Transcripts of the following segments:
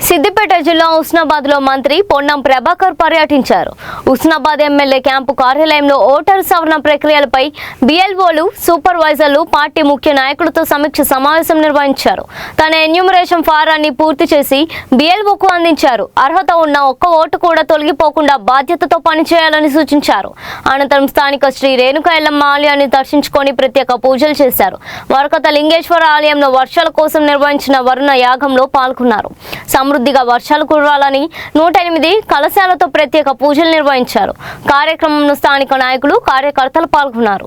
సిద్దిపేట జిల్లా హుస్నాబాద్ లో మంత్రి పొన్నం ప్రభాకర్ పర్యటించారు. హుస్నాబాద్ ఎమ్మెల్యే క్యాంపు కార్యాలయంలో ఓటరు సవరణ ప్రక్రియలపై బిఎల్ఓలు, సూపర్వైజర్లు, పార్టీ ముఖ్య నాయకులతో సమీక్ష సమావేశం నిర్వహించారు. తన ఎన్యూమరేషన్ ఫారాన్ని పూర్తి చేసి బిఎల్ఓకు అందించారు. అర్హత ఉన్న ఒక్క ఓటు కూడా తొలగిపోకుండా బాధ్యతతో పనిచేయాలని సూచించారు. అనంతరం స్థానిక శ్రీ రేణుక ఎల్లమ్మ ఆలయాన్ని దర్శించుకొని ప్రత్యేక పూజలు చేశారు. వరకత లింగేశ్వర ఆలయంలో వర్షాల కోసం నిర్వహించిన వరుణ యాగంలో పాల్గొన్నారు. సమృద్ధిగా వర్షాలు కురవాలని 108 కలశాలతో ప్రత్యేక పూజలు నిర్వహించారు. కార్యక్రమంలో స్థానిక నాయకులు, కార్యకర్తలు పాల్గొన్నారు.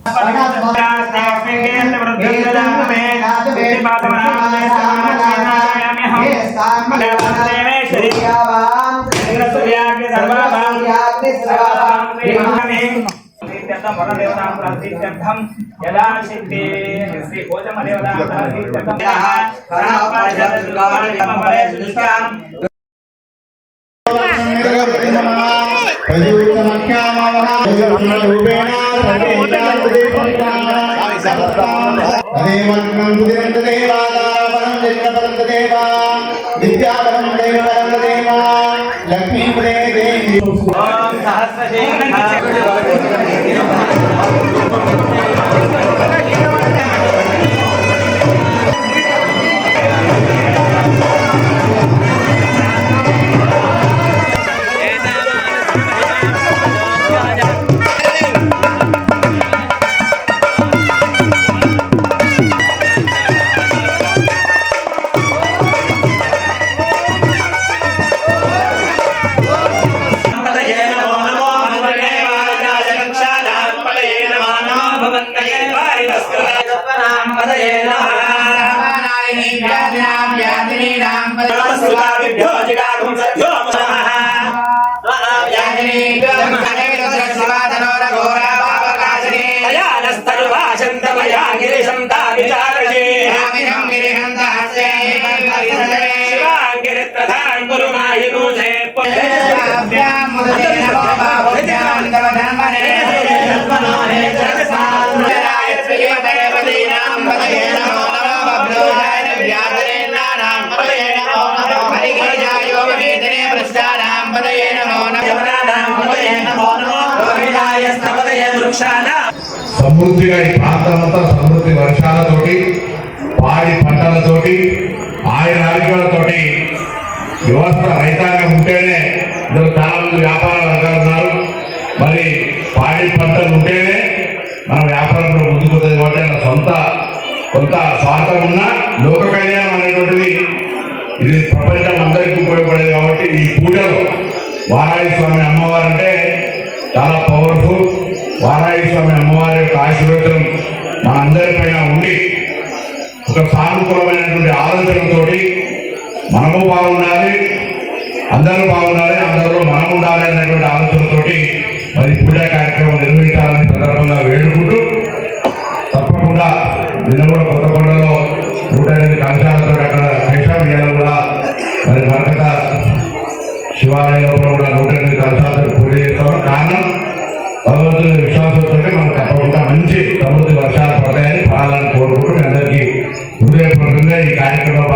సమృద్ధిగా ఈ ప్రాంతమంతా సమృద్ధి వర్షాలతోటి, పాడి పంటలతోటి, ఆయుర ఆరోగ్యాలతోటి వ్యవస్థ రైతాంగం ఉంటేనే ఇందులో చాలా మంది వ్యాపార వర్గాలు ఉన్నారు. మరి పాడి పంటలు ఉంటేనే మన వ్యాపారంలో ముందుకుపోతుంది. కాబట్టి మన సొంత కొంత స్వార్థం ఉన్న లోక కళ్యాణం అనేటువంటిది ఇది ప్రపంచం అందరికీ ఉపయోగపడేది. కాబట్టి ఈ పూజలో వారాహి స్వామి అమ్మవారు అంటే చాలా పవర్ఫుల్. వారాహి స్వామి అమ్మవారి యొక్క ఆశీర్వాదం మనందరిపైన ఉండి ఒక సానుకూలమైనటువంటి ఆలోచనతో మనము బాగుండాలి, అందరూ బాగుండాలి, అందరిలో మనం ఉండాలి అనేటువంటి ఆలోచనతోటి మరి పూజా కార్యక్రమం నిర్వహించాలని సందర్భంగా వేడుకుంటూ, తప్పకుండా నిన్న కూడా కొత్తకొండలో 108 కలశాలతో అక్కడ శేషాభియాలు కూడా మరి వరకత శివాలయంలో కూడా 108 కలశాలతో పూజ చేస్తాం. కారణం భగవంతుని విశ్వాసంతో మనకు తప్పకుండా మంచి సమృద్ధి వర్షాలు పడతాయని పడాలని కోరుకుంటూ అందరికీ హృదయపూర్వకంగా ఈ కార్యక్రమంలో